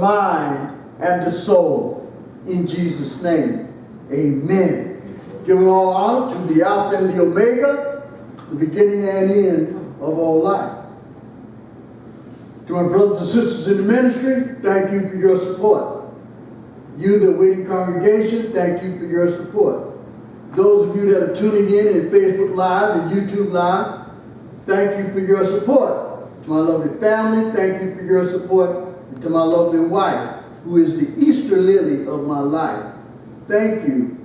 mind, and the soul. In Jesus' name, amen. Giving all honor to the Alpha and the Omega, the beginning and end of all life. To my brothers and sisters in the ministry, thank you for your support. You, the waiting congregation, thank you for your support. Those of you that are tuning in Facebook Live and YouTube Live, thank you for your support. To my lovely family, thank you for your support. And to my lovely wife, who is the Easter lily of my life, thank you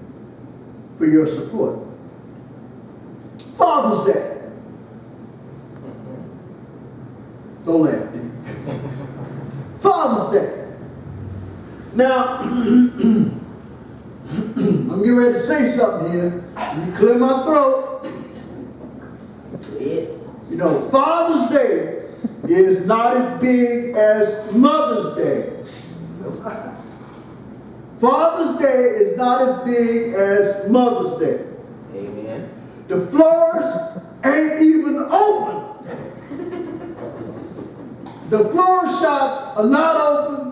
for your support. Father's Day. Don't laugh, man. Father's Day. Now, I'm getting ready to say something here. You clear my throat. You know, Father's Day is not as big as Mother's Day. Father's Day is not as big as Mother's Day. Amen. The floors ain't even open. The flower shops are not open.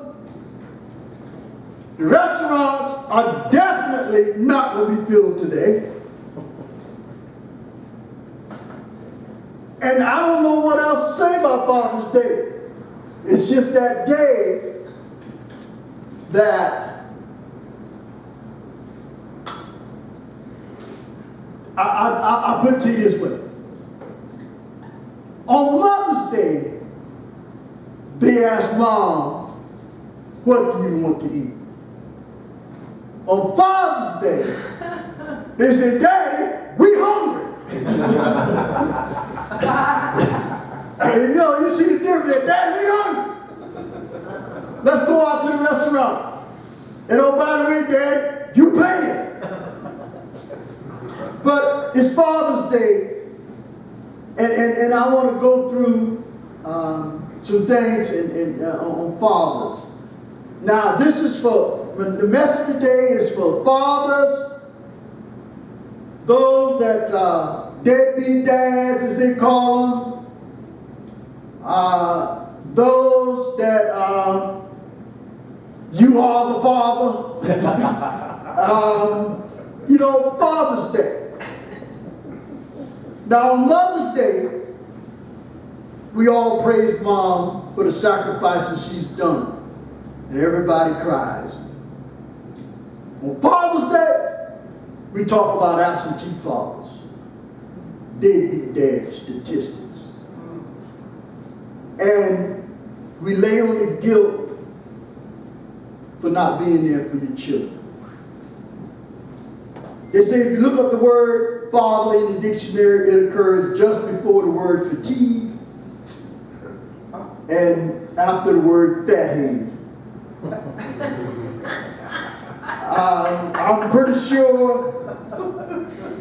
The restaurants are definitely not going to be filled today. And I don't know what else to say about Father's Day. It's just that day that I put it to you this way. On Mother's Day, they asked Mom, what do you want to eat? On Father's Day, they said, Daddy, we hungry. You know, you see the difference there. Daddy, we hungry. Let's go out to the restaurant. And oh, by the way, Daddy, you paying. But it's Father's Day, and I want to go through some things on fathers. Now, this is for, the message today is for fathers, those that deadbeat dads, as they call them, those that you are the father, you know, Father's Day. Now, on Mother's Day, we all praise Mom for the sacrifices she's done. And everybody cries. On Father's Day, we talk about absentee fathers, deadbeat dad statistics. And we lay on the guilt for not being there for your children. They say if you look up the word father in the dictionary, it occurs just before the word fatigue and after the word fathead. I'm pretty sure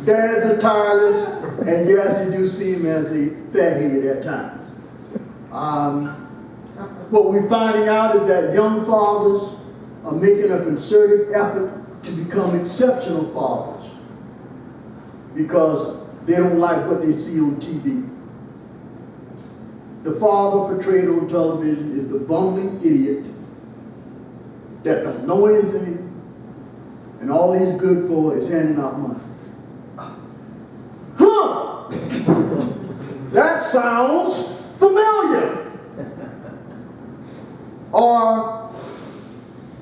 dads are tireless, and yes, you do see him as a fathead at times. What we're finding out is that young fathers are making a concerted effort to become exceptional fathers because they don't like what they see on TV. The father portrayed on television is the bumbling idiot that don't know anything, and all he's good for is handing out money. Huh! That sounds familiar. Or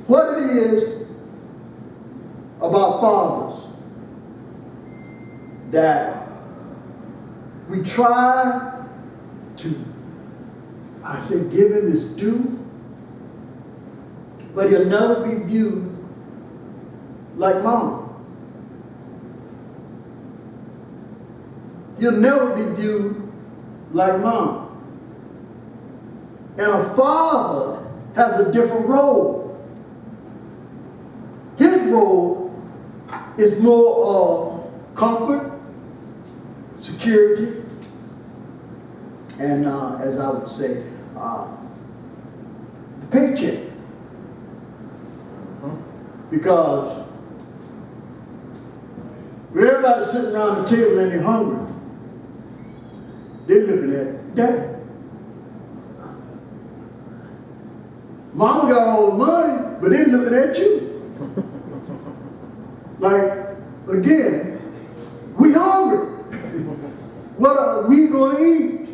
what it is about fathers that we try to, I say, give him his due, but he'll never be viewed like Mama. He'll never be viewed like Mom. And a father has a different role. His role is more of comfort, security, and as I would say, the paycheck. Because when everybody's sitting around the table and they're hungry, they're looking at Daddy. Mama got all the money, but they're looking at you. Like, again, we hungry. What are we going to eat?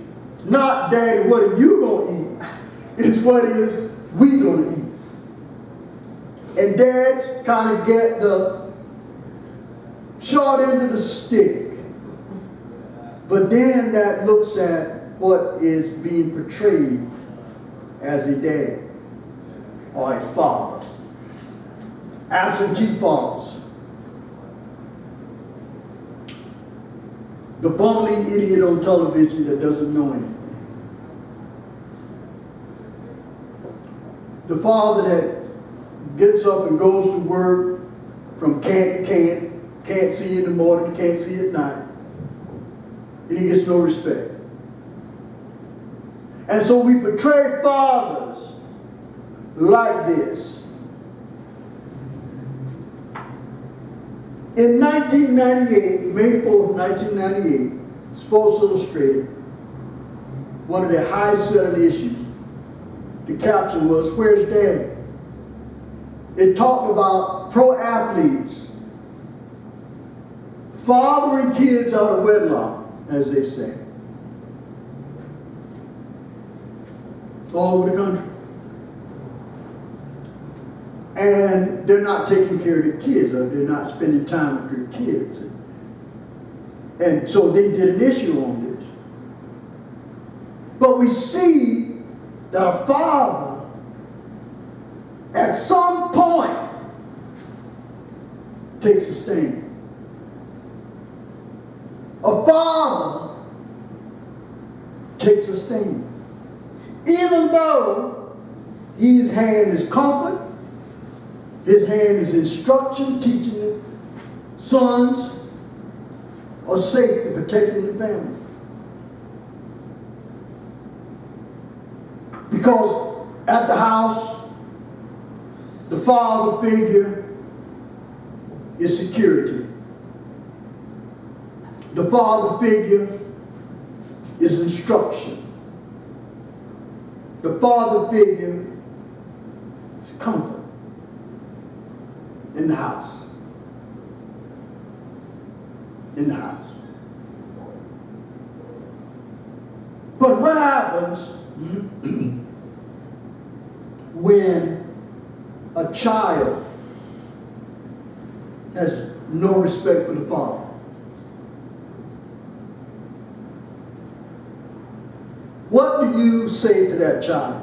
Not, Daddy, what are you going to eat? It's what is we going to eat. And dads kind of get the short end of the stick. But then that looks at what is being portrayed as a dad or a father. Absentee fathers. The bumbling idiot on television that doesn't know anything. The father that gets up and goes to work from camp to camp, can't see in the morning, can't see at night, and he gets no respect. And so we portray fathers like this. In 1998, May 4th, 1998, Sports Illustrated, one of their highest selling issues, the caption was, "Where's Daddy?" It talked about pro athletes fathering kids out of wedlock, as they say, all over the country. And they're not taking care of their kids, or they're not spending time with their kids. And so they did an issue on this. But we see that a father, at some point, takes a stand. A father takes a stand. Even though his hand is comfort, his hand is instruction, teaching the sons are safe, protecting the family. Because at the house, the father figure is security. The father figure is instruction. The father figure is comfort in the house. In the house. But what happens when a child has no respect for the father? What do you say to that child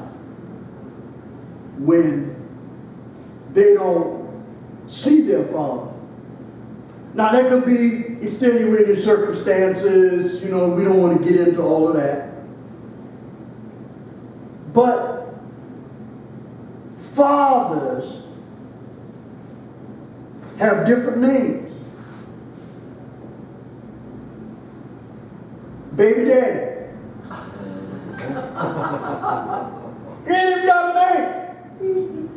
when they don't see their father? Now, there could be extenuating circumstances, we don't want to get into all of that. But fathers have different names. Baby daddy. It ain't got a name.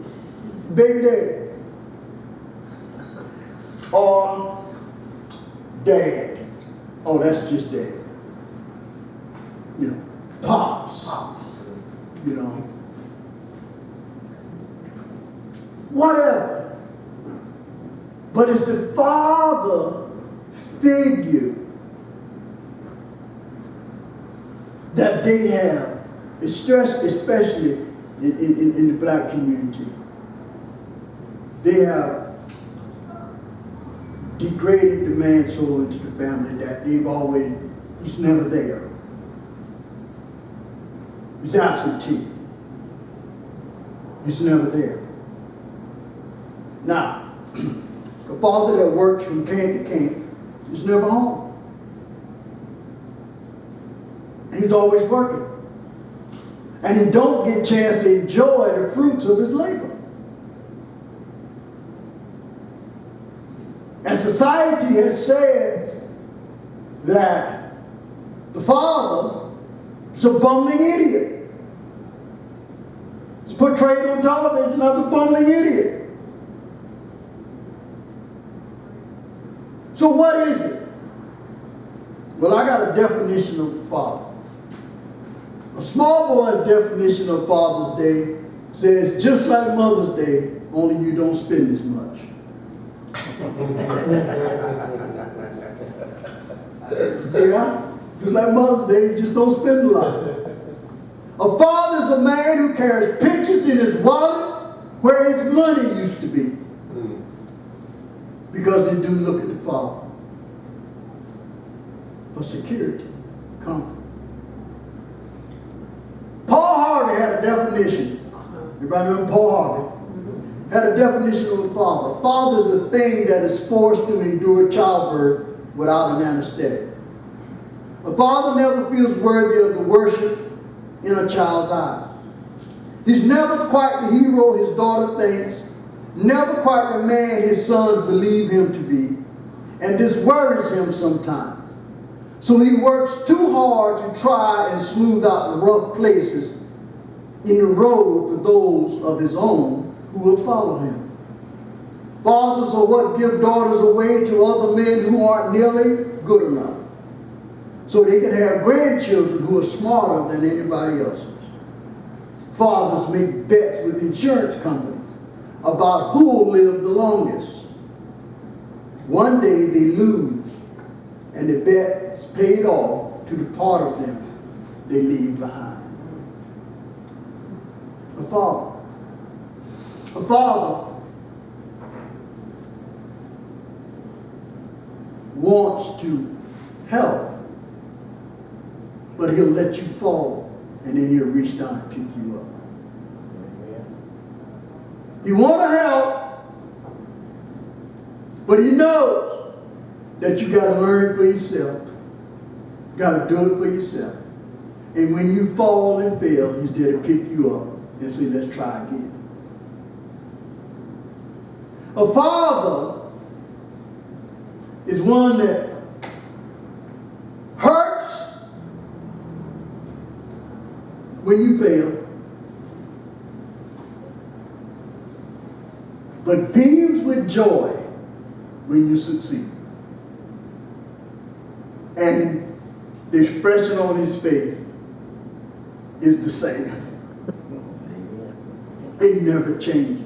Baby daddy. Or dad. Oh, that's just dad. Pops. Whatever. But it's the father figure that they have, especially in the black community. They have degraded the man so into the family that he's never there. He's absentee. He's never there. Now, a father that works from camp to camp is never home. He's always working. And he don't get a chance to enjoy the fruits of his labor. And society has said that the father is a bumbling idiot. It's portrayed on television as a bumbling idiot. So what is it? Well, I got a definition of father. A small boy's definition of Father's Day says, just like Mother's Day, only you don't spend as much. Yeah, just like Mother's Day, you just don't spend a lot. A father is a man who carries pictures in his wallet where his money used to be. Because they do look at the father for security, comfort. Paul Harvey had a definition. Everybody remember Paul Harvey? Had a definition of a father. Father is a thing that is forced to endure childbirth without an anesthetic. A father never feels worthy of the worship in a child's eyes. He's never quite the hero his daughter thinks, never quite the man his sons believe him to be, and this worries him sometimes. So he works too hard to try and smooth out the rough places in the road for those of his own who will follow him. Fathers are what give daughters away to other men who aren't nearly good enough, so they can have grandchildren who are smarter than anybody else's. Fathers make bets with insurance companies about who will live the longest. One day they lose, and the bet is paid off to the part of them they leave behind. A father wants to help, but he'll let you fall, and then he'll reach down and pick you up. He wants to help, but he knows that you got to learn it for yourself. You got to do it for yourself. And when you fall and fail, he's there to pick you up and say, let's try again. A father is one that hurts when you fail, but beams with joy when you succeed. And the expression on his face is the same. It never changes.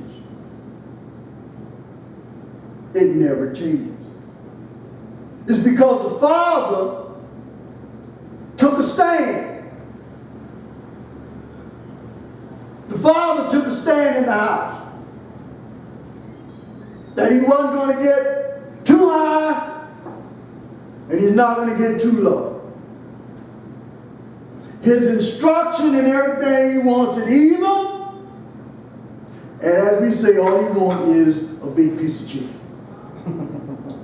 It never changes. It's because the father took a stand. The father took a stand in the house that he wasn't going to get too high and he's not going to get too low. His instruction and everything, he wants it even. And as we say, all he wants is a big piece of chicken.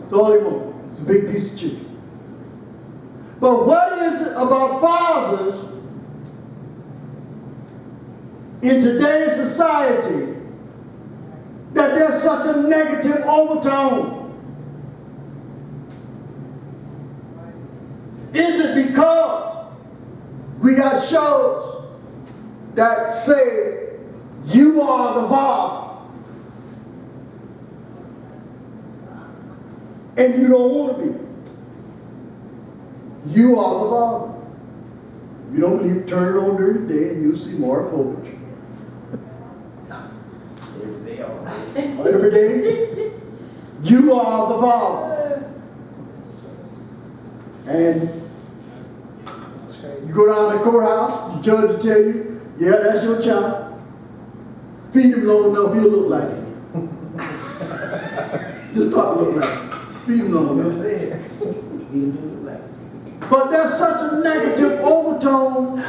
That's all he wants. It's a big piece of chicken. But what is it about fathers in today's society that there's such a negative overtone? Is it because we got shows that say, you are the father, and you don't want to be? You are the father. If you don't believe, turn it on during the day and you'll see Mark Povich. Every day, all day. Every day, you are the father. And you go down to the courthouse, the judge will tell you, yeah, that's your child. Feed him long enough, he'll look like it. He'll start to look like it. Feed him long enough. But there's such a negative overtone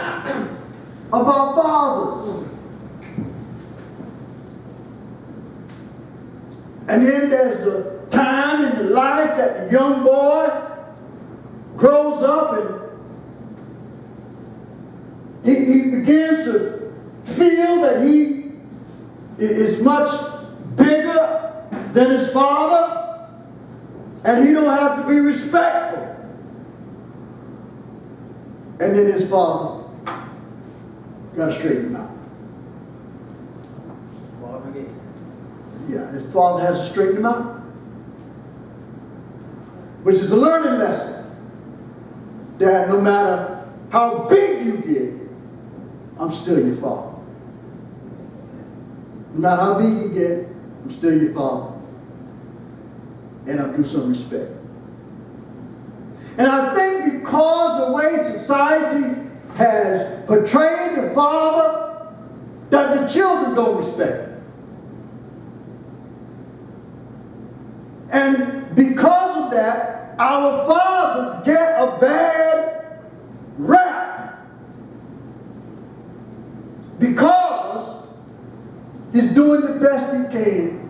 about fathers. And then there's the time in the life that the young boy grows up and he begins to feel that he is much bigger than his father, and he don't have to be respectful. And then his father got to straighten him out. Yeah, his father has to straighten him out. Which is a learning lesson. That no matter how big you get, I'm still your father. No matter how big you get, I'm still your father. And I'm due some respect. And I think because the way society has portrayed the father, that the children don't respect him. And because of that, our fathers get a bad rap. Because he's doing the best he can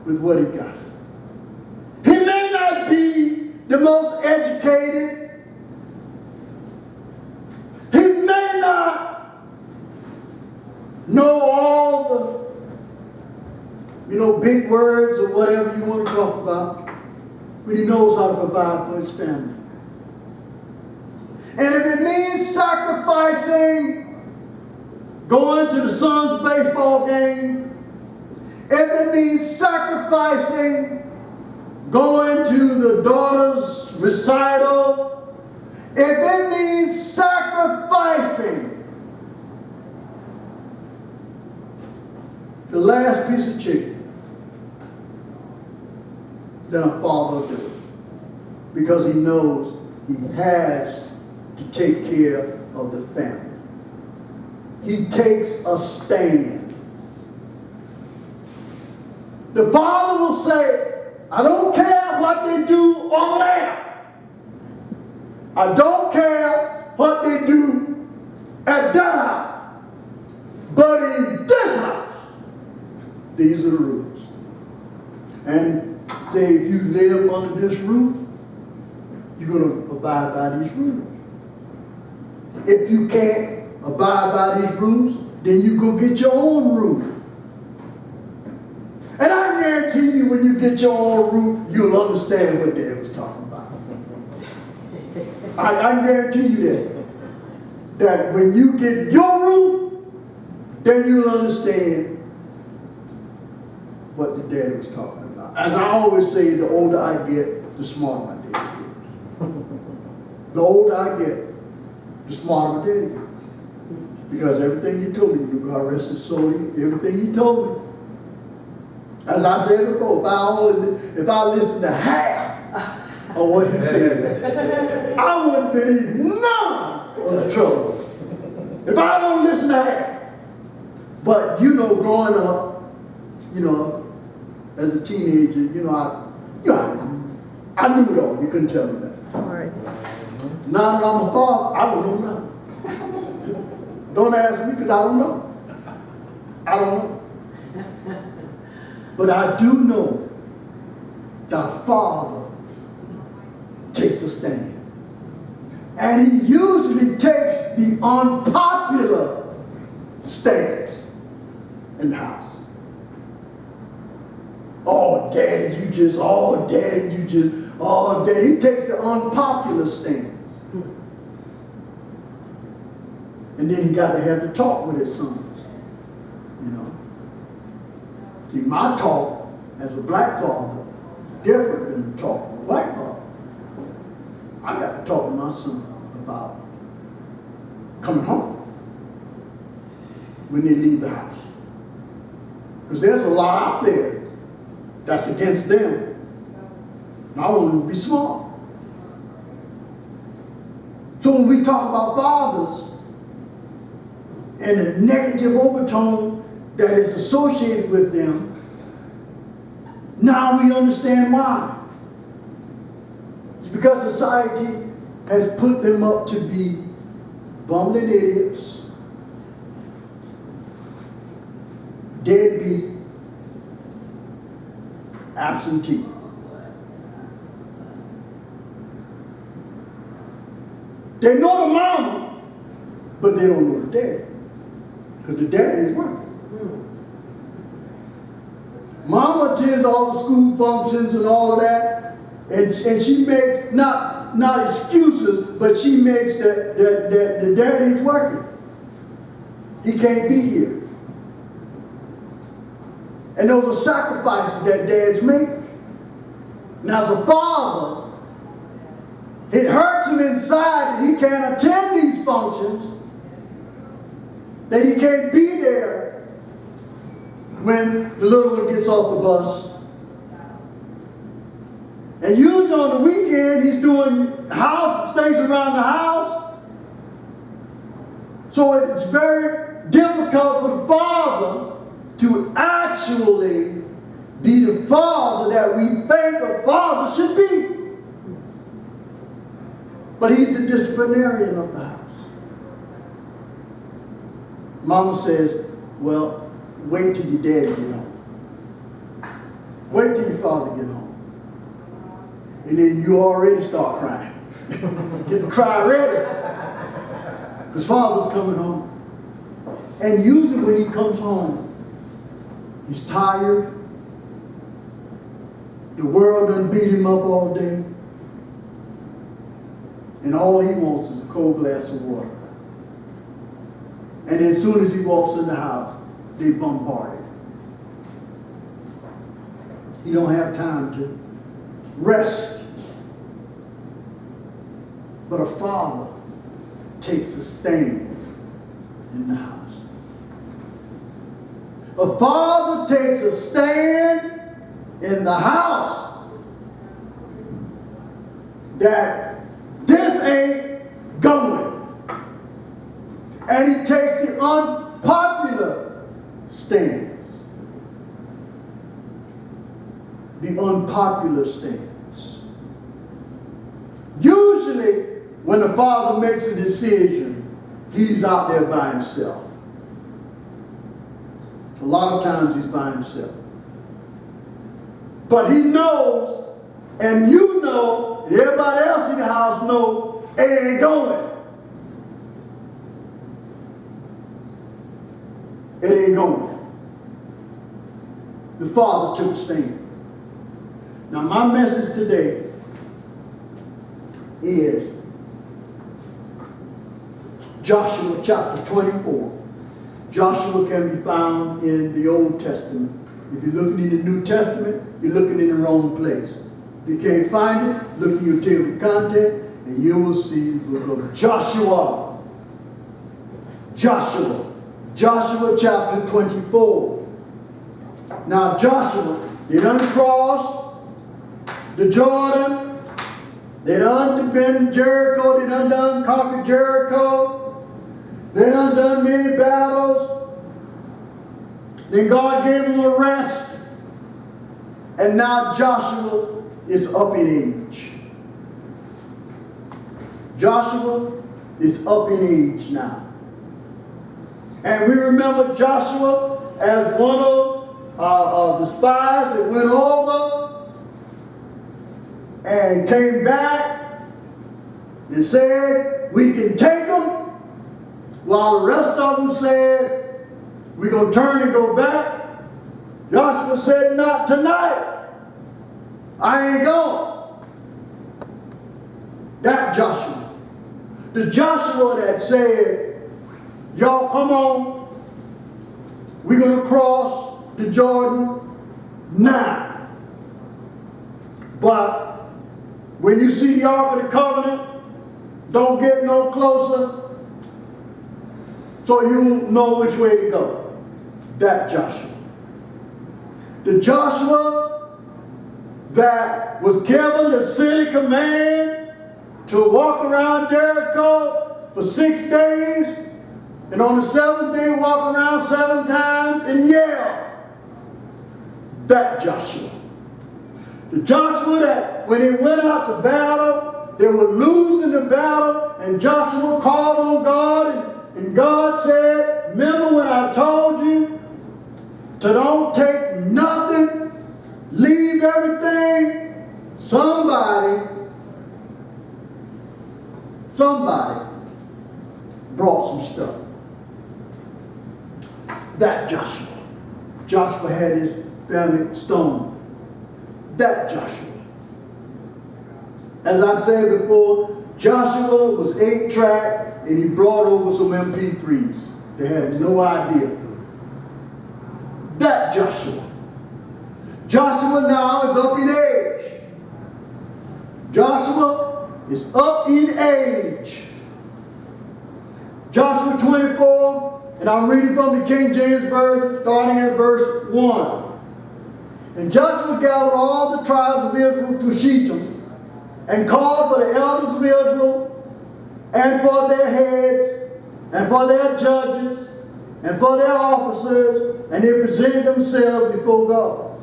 with what he got. He may not be the most educated. He may not know all the, big words or whatever you want to talk about, but he knows how to provide for his family. And if it means sacrificing going to the son's baseball game, if it means sacrificing going to the daughter's recital, if it means sacrificing the last piece of chicken, then a father will do it. Because he knows he has to take care of the family. He takes a stand. The father will say, I don't care what they do over there. I don't care what they do at that house. But in this house, these are the rules. And say if you live under this roof, you're going to abide by these rules. If you can't abide by these rules, then you go get your own roof. And I guarantee you when you get your own roof, you'll understand what Dad was talking about. I guarantee you that when you get your roof, then you'll understand what the Dad was talking about. As I always say, the older I get, the smarter my dad gets. The older I get, the smarter my dad gets. Because everything he told me, God rest his soul, everything he told me. As I said before, if I listened to half of what he said, I wouldn't believe none of the trouble. If I don't listen to half. But growing up, as a teenager, I knew it all. You couldn't tell me that. All right. Now that I'm a father, I don't know nothing. Don't ask me because I don't know. I don't know. But I do know that a father takes a stand. And he usually takes the unpopular stance in the house. Oh, daddy, you just. Oh, daddy. He takes the unpopular stance. And then he got to have the talk with his sons. See, my talk as a black father is different than the talk of a white father. I got to talk to my son about coming home when they leave the house. Because there's a lot out there that's against them. And I want them to be smart. So when we talk about fathers and the negative overtone that is associated with them, now we understand why. It's because society has put them up to be bumbling idiots, deadbeat, absentee. They know the mama, but they don't know the dad. Because the dad is working. Mama attends all the school functions and all of that, and she makes not excuses, but she makes that the daddy's working. He can't be here. And those are sacrifices that dads make. Now as a father, it hurts him inside that he can't attend these functions, that he can't be there when the little one gets off the bus. And usually on the weekend, he's doing house things around the house. So it's very difficult for the father to actually be the father that we think a father should be. But he's the disciplinarian of the house. Mama says, well, wait till your daddy get home. Wait till your father get home. And then you already start crying. Get the cry ready. Because father's coming home. And usually when he comes home, he's tired. The world done beat him up all day. And all he wants is a cold glass of water. And as soon as he walks in the house, they bombard him. He don't have time to rest. But a father takes a stand in the house. A father takes a stand in the house that this ain't going. And he takes the unpopular stance. The unpopular stance. Usually, when the father makes a decision, he's out there by himself. A lot of times he's by himself. But he knows, and you know, and everybody else in the house knows, it ain't going. It ain't going. The father took a stand. Now my message today is Joshua chapter 24. Joshua can be found in the Old Testament. If you're looking in the New Testament, you're looking in the wrong place. If you can't find it, look in your table of content, and you will see the book of Joshua. Joshua chapter 24. Now Joshua, they done crossed the Jordan. They done been Jericho. They done conquered Jericho. They done many battles. Then God gave them a rest. And now Joshua is up in age. Joshua is up in age now. And we remember Joshua as one of the spies that went over and came back and said, we can take them, while the rest of them said, we're going to turn and go back. Joshua said, not tonight. I ain't going. That Joshua. The Joshua that said, y'all come on, we're going to cross the Jordan now. But when you see the Ark of the Covenant, don't get no closer so you know which way to go. That Joshua. The Joshua that was given the silly command to walk around Jericho for 6 days, and on the 7th day walk around 7 times and yell. That Joshua. The Joshua that when they went out to battle, they were losing the battle, and Joshua called on God, and God said, remember when I told you to don't take nothing, leave everything? Somebody brought some stuff. That Joshua. Joshua had his family stoned. That Joshua. As I said before, Joshua was 8-track, and he brought over some MP3s. They had no idea. That Joshua. Joshua now is up in age. Joshua is up in age. Joshua 24 And I'm reading from the King James Version, starting at verse 1. And Joshua gathered all the tribes of Israel to Shechem, and called for the elders of Israel, and for their heads, and for their judges, and for their officers, and they presented themselves before God.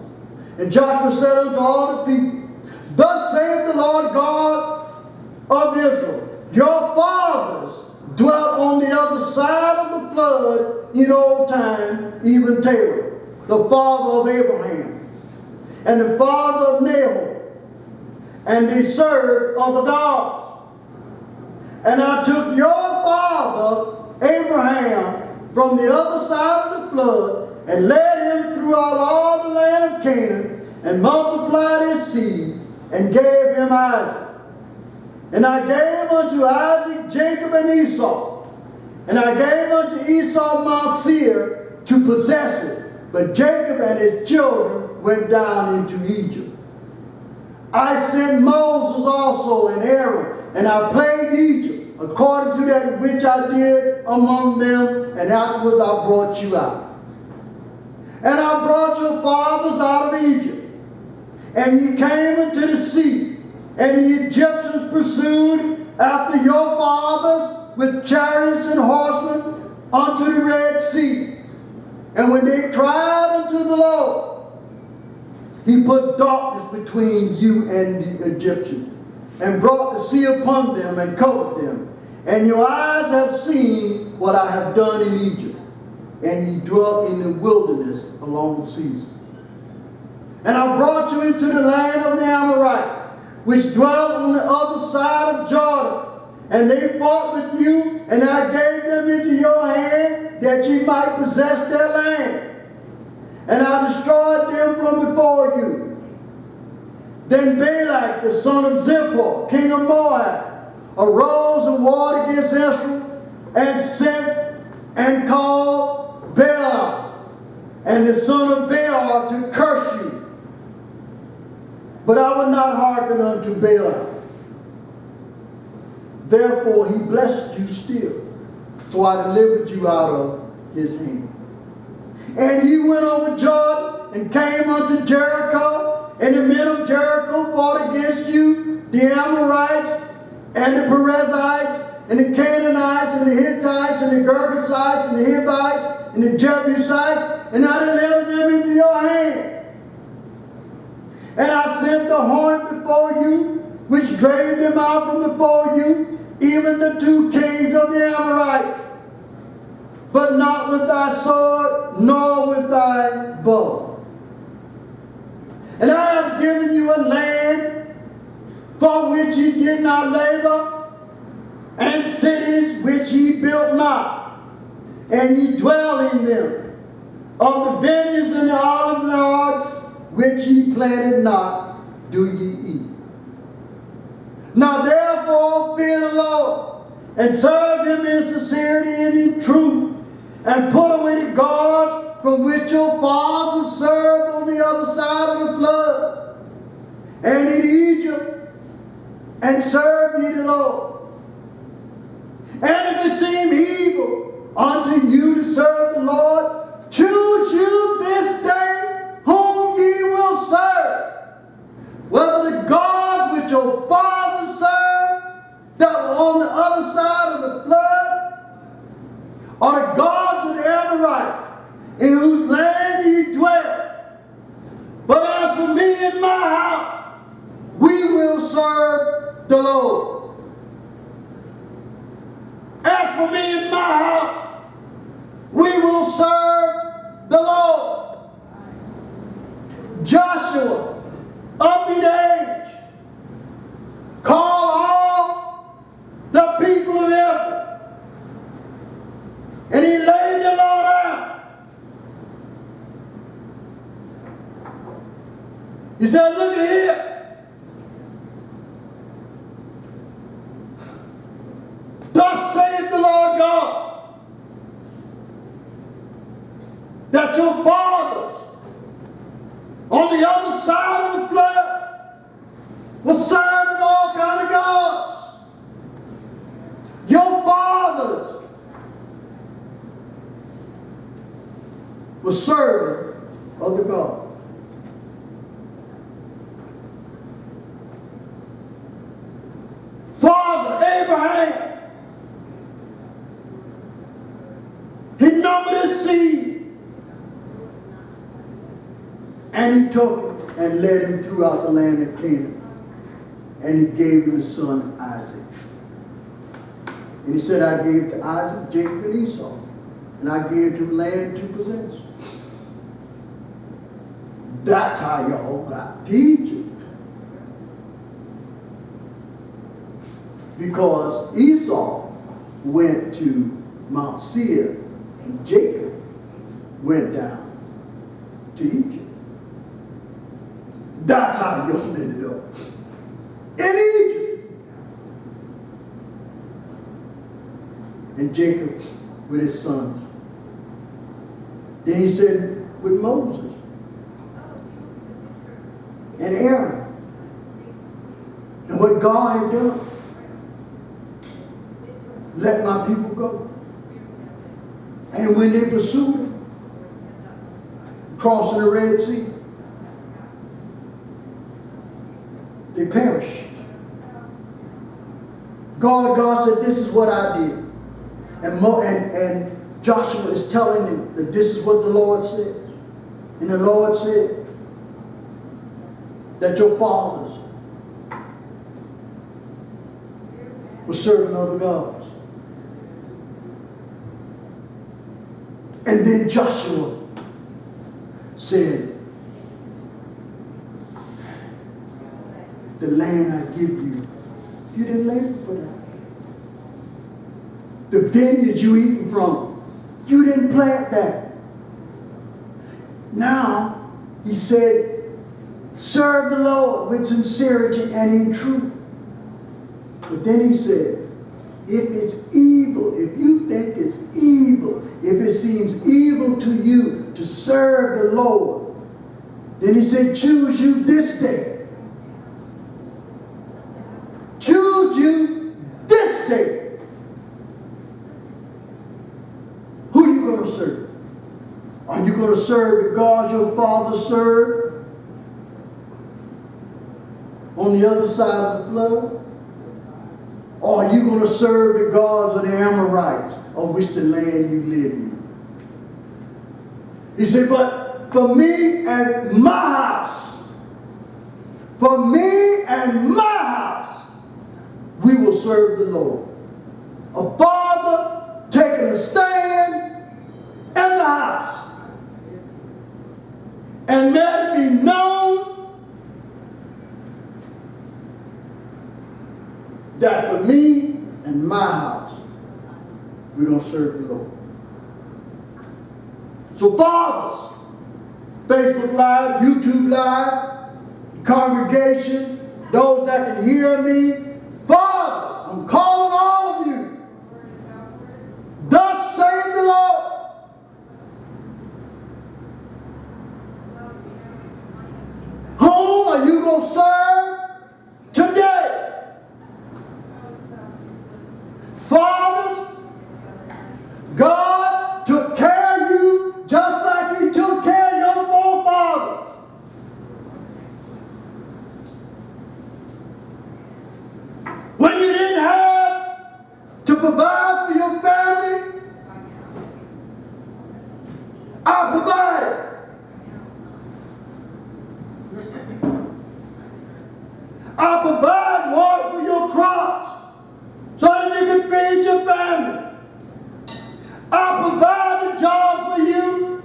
And Joshua said unto all the people, Thus saith the Lord God of Israel, Your fathers dwelt on the other side of the flood in old time, even Terah, the father of Abraham, and the father of Nahor, and they served other gods. And I took your father Abraham from the other side of the flood, and led him throughout all the land of Canaan, and multiplied his seed, and gave him Isaac. And I gave unto Isaac Jacob and Esau. And I gave unto Esau Mount Seir to possess it. But Jacob and his children went down into Egypt. I sent Moses also and Aaron, and I plagued Egypt, according to that which I did among them, and afterwards I brought you out. And I brought your fathers out of Egypt. And ye came into the sea, and the Egyptians pursued after your fathers with chariots and horsemen unto the Red Sea. And when they cried unto the Lord, he put darkness between you and the Egyptians, and brought the sea upon them and covered them. And your eyes have seen what I have done in Egypt. And ye dwelt in the wilderness along the seas. And I brought you into the land of the Amorites, which dwelt on the other side of Jordan. And they fought with you, and I gave them into your hand, that ye might possess their land. And I destroyed them from before you. Then Balak, the son of Zippor, king of Moab, arose and warred against Israel, and sent and called Balaam, and the son of Beor, to curse you. But I would not hearken unto Balaam. Therefore he blessed you still. So I delivered you out of his hand. And ye went over Jordan, and came unto Jericho. And the men of Jericho fought against you, the Amorites, and the Perizzites, and the Canaanites, and the Hittites, and the Girgashites, and the Hivites, and the Jebusites, and I delivered them into your hand. And I sent the hornet before you, which drave them out from before you, even the two kings of the Amorites. But not with thy sword, nor with thy bow. And I have given you a land for which ye did not labor, and cities which ye built not, and ye dwell in them. Of the vineyards and the olive yards which ye planted not, do ye eat. Now therefore fear the Lord, and serve him in sincerity and in truth, and put away the gods from which your fathers served on the other side of the flood, and in Egypt, and serve ye the Lord. And if it seem evil unto you to serve the Lord, choose you this day whom ye will serve, whether the gods which your fathers served that were on the other side of the flood, or the gods of the Amorites, in whose land ye dwell. But as for me and my house, we will serve the Lord. As for me and my house, we will serve the Lord. Joshua, up in age, called all the people of Israel, and he laid the Lord out. He said, look at here. Thus saith the Lord God, that your fathers on the other side of the flood were serving all kind of gods. Your fathers was serving other gods. Father Abraham, he numbered his seed, and he took him and led him throughout the land of Canaan, and he gave him his son Isaac. And he said, I gave to Isaac, Jacob, and Esau, and I gave to him land to possess. That's how y'all got to Egypt. Because Esau went to Mount Seir and Jacob went down to Egypt. That's how y'all ended up in Egypt. And Jacob with his sons. Then he said with Moses and Aaron and what God had done. Let my people go. And when they pursued him, crossing the Red Sea, they perished. God said, this is what I did. And Joshua is telling them that this is what the Lord said. And the Lord said that your fathers were serving other gods. And then Joshua said, the land I give you, you didn't labor for that. The vineyards you eating from, you didn't plant that. Now, he said, serve the Lord with sincerity and in truth. But then he says, if it's evil, if you think it's evil, if it seems evil to you to serve the Lord, then he said, choose you this day. Choose you this day. Who are you going to serve? Are you going to serve the God your father served on the other side of the flood? Or are you going to serve the gods of the Amorites, of which the land you live in? He said, but for me and my house, for me and my house, we will serve the Lord. A father taking a stand in the house. And let it be known that for me and my house, we're going to serve the Lord. So fathers, Facebook Live, YouTube Live, congregation, those that can hear me, fathers, I'm calling all of you. Thus saith the Lord. Whom are you going to serve today? Fathers, God took care of you just like he took care of your forefathers. When you didn't have to provide for your family, I provided. I provide water for your crops so that you can feed your family. I provide the jobs for you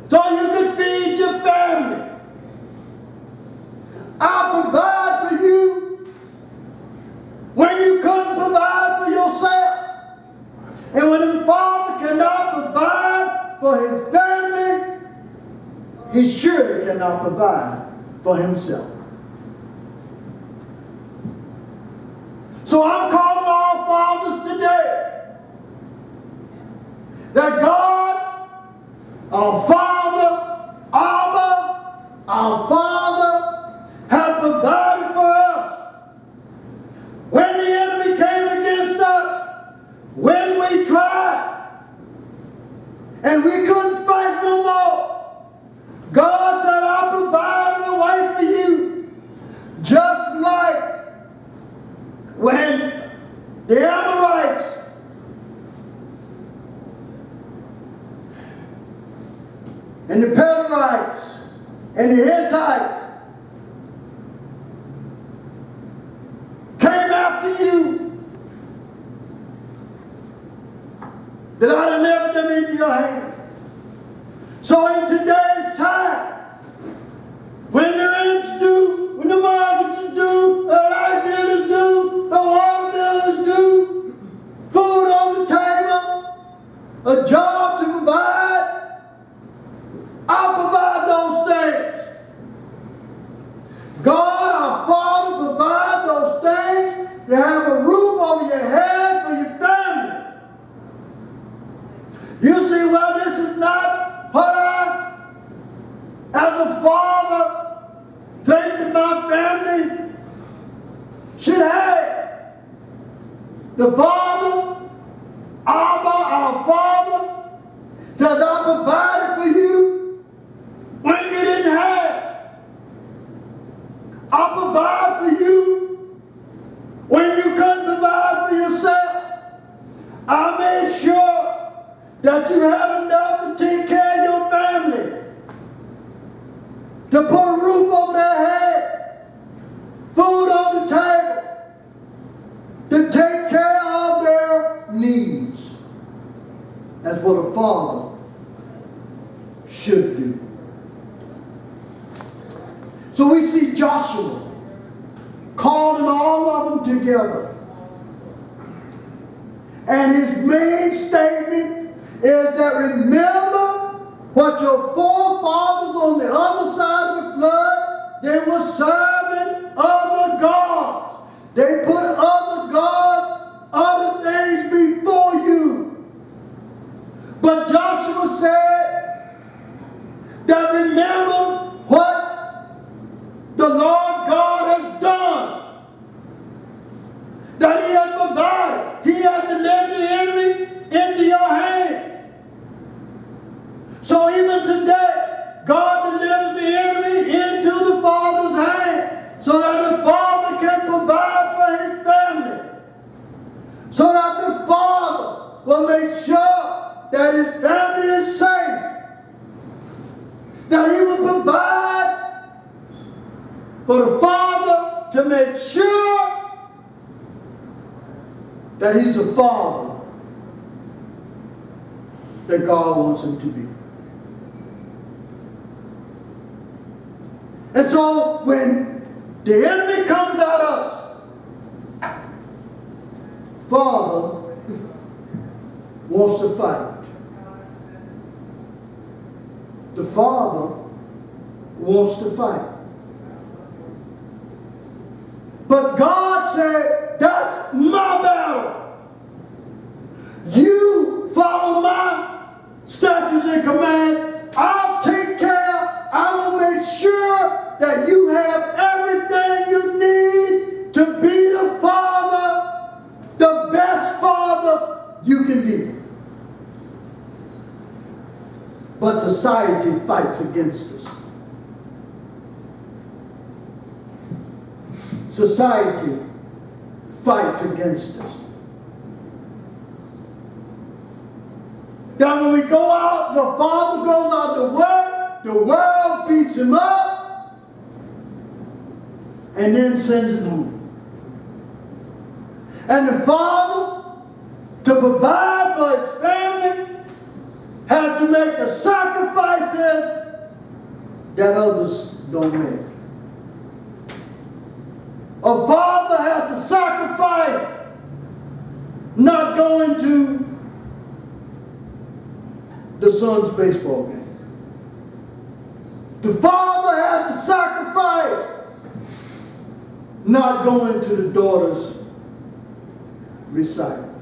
so you can feed your family. I provide for you when you couldn't provide for yourself. And when the father cannot provide for his family, he surely cannot provide for himself. So I'm calling all fathers today that God, our Father, Abba, our Father, has provided for us. When the enemy came against us, when we tried, and we couldn't fight no more, and the Hittites came after you, that I delivered them into your hand. So in today's time, when the rent's due, when the mortgage is due, the light bill is due, the water bill is due, food on the table, a job to provide, I'll provide those things. God, our Father, provide those things. You have a roof over your head for your family. You see, well, this is not what I, as a father, think that my family should have. The Father, Abba, our Father, says, I provided for you when you didn't have. I provide for you when you couldn't provide for yourself. I made sure that you had enough to take care of your family, to put a roof over their head, food on the table, to take care of their needs. That's what a father should do. So we see Joshua calling all of them together. And his main statement is that remember what your forefathers on the other side of the flood, they were serving other gods. They put other gods, other things before you. But Joshua said that remember what the Lord God has done. That he has provided. He has delivered the enemy into your hands. So even today, God delivers the enemy into the Father's hand so that the Father can provide for his family. So that the Father will make sure that his family is safe. That he will provide for the Father to make sure that he's the Father that God wants him to be. And so when the enemy comes at us, Father wants to fight. The Father wants to fight. But God said, that's my battle. You follow my statutes and commands. I'll take care. I will make sure that you have everything you need to be the father, the best father you can be. But society fights against us. Society fights against us. That when we go out, the father goes out to work, the world beats him up, and then sends him home. And the father, to provide for his family, has to make the sacrifices that others don't make. A father has to sacrifice not going to the son's baseball game. The father had to sacrifice not going to the daughter's recital.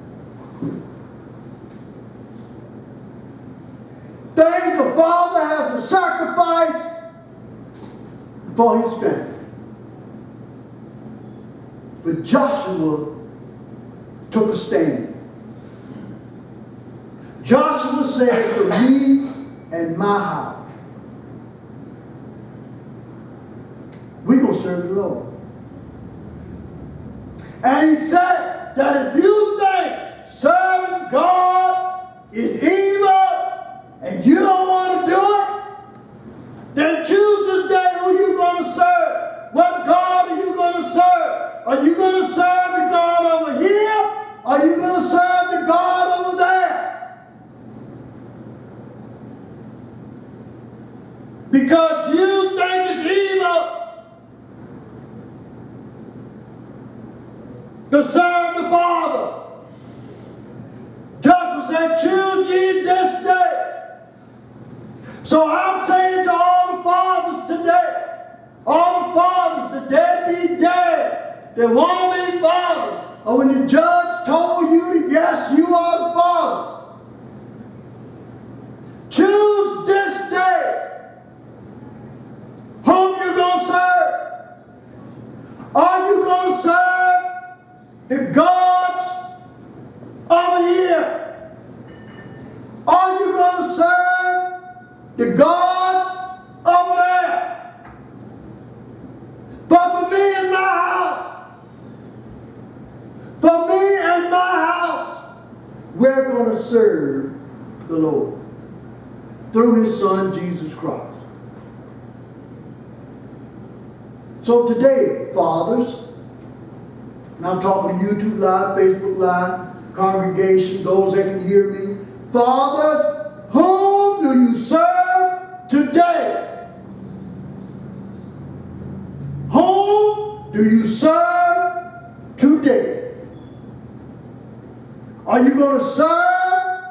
Things a father has to sacrifice for his family. But Joshua took a stand. Joshua said, for me and my house, we're going to serve the Lord. And he said that if you think serving God is evil and you don't want to do it, then choose this be dad, that want to be father, or when the judge told you that yes, you are the father, choose this day whom you're going to serve. Are you going to serve the gods over here? Are you going to serve the gods over there? But for me and my house, we're going to serve the Lord through his son, Jesus Christ. So today, fathers, and I'm talking to YouTube Live, Facebook Live, congregation, those that can hear me. Fathers, whom do you serve today? Whom do you serve today? Are you going to serve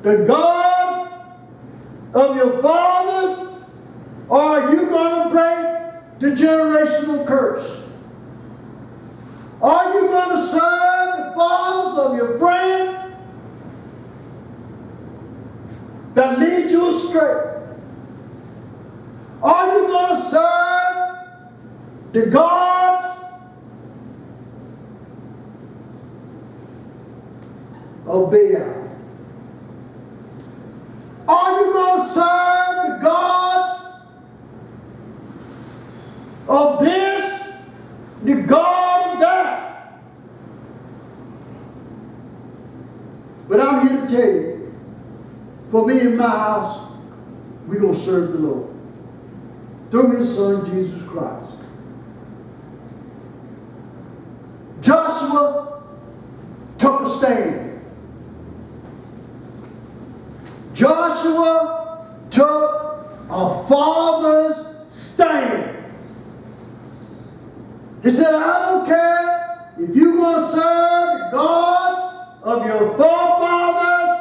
the God of your fathers, or are you going to break the generational curse? Are you going to serve the fathers of your friend that lead you astray? Are you going to serve the gods of Baal? Are you going to serve the gods of this, the God of that? But I'm here to tell you, for me and my house, we're going to serve the Lord through his son, Jesus Christ. Joshua took a stand. Joshua took a father's stand. He said, I don't care if you're going to serve the gods of your forefathers.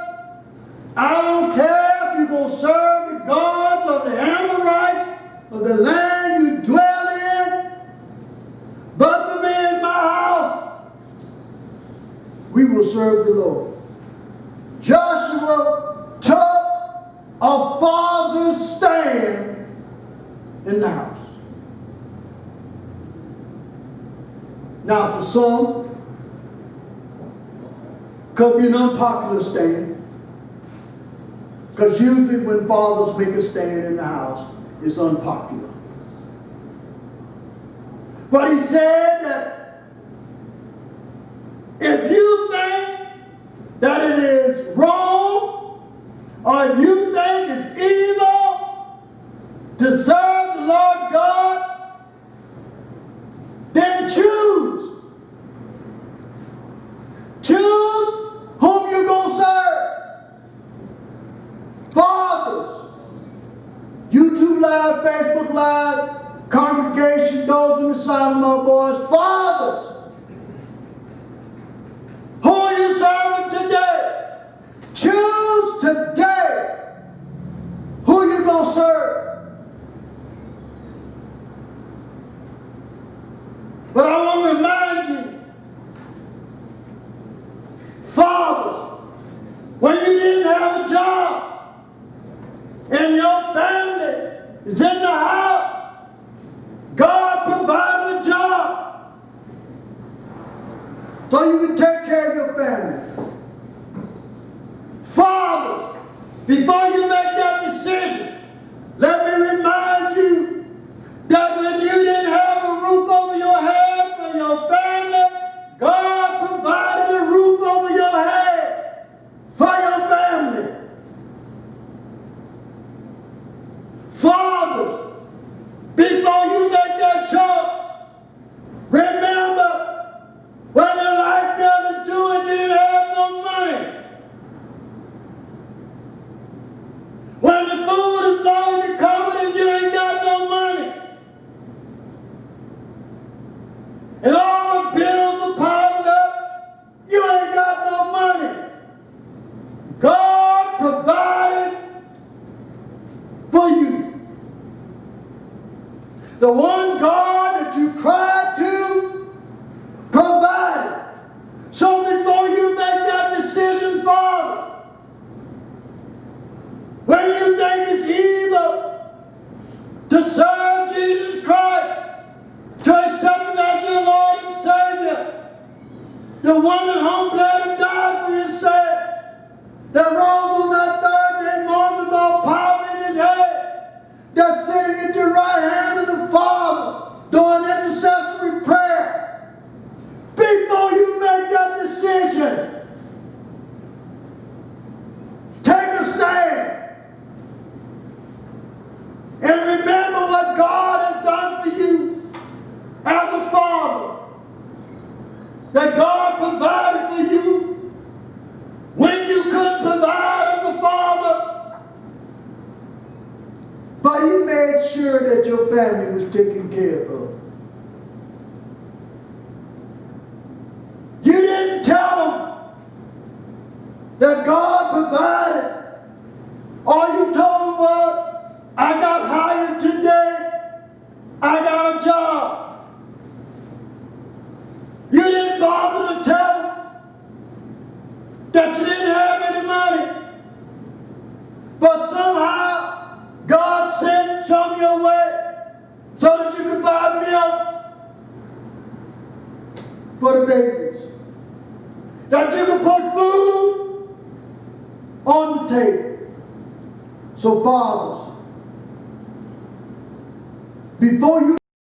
I don't care if you're going to serve the gods of the Amorites, of the land you dwell in. But for me and my house, we will serve the Lord. Joshua took a father's stand in the house. Now, to some, could be an unpopular stand, because usually when fathers make a stand in the house, it's unpopular. But he said that if you think that it is wrong, or if you think it's evil to serve the Lord God, then choose. Choose whom you're going to serve. Fathers, YouTube Live, Facebook Live, congregation, those in the sound of my voice, fathers, who are you serving today? Choose today who you're going to serve. But I want to remind you, fathers, when you didn't have a job and your family is in the house, God provided a job so you can take care of your family. Fathers, before you make that decision, let me remind you that when you didn't have a roof over your head for your family, God provided a roof over your head for your family. Fathers, before you make that choice, remember when the light bill is due and you didn't have no money. When the food is low in the cupboard and you ain't got no money. And all the bills are piled up, you ain't got no money. God provided for you. The one God that you cried taken care of. You didn't tell them that God provided. All you told them was, I got hired today. I got a job. You didn't bother to tell them that you didn't have any money. But somehow, God sent some your way so that you could buy milk for the babies. That you could put food on the table. So fathers, before you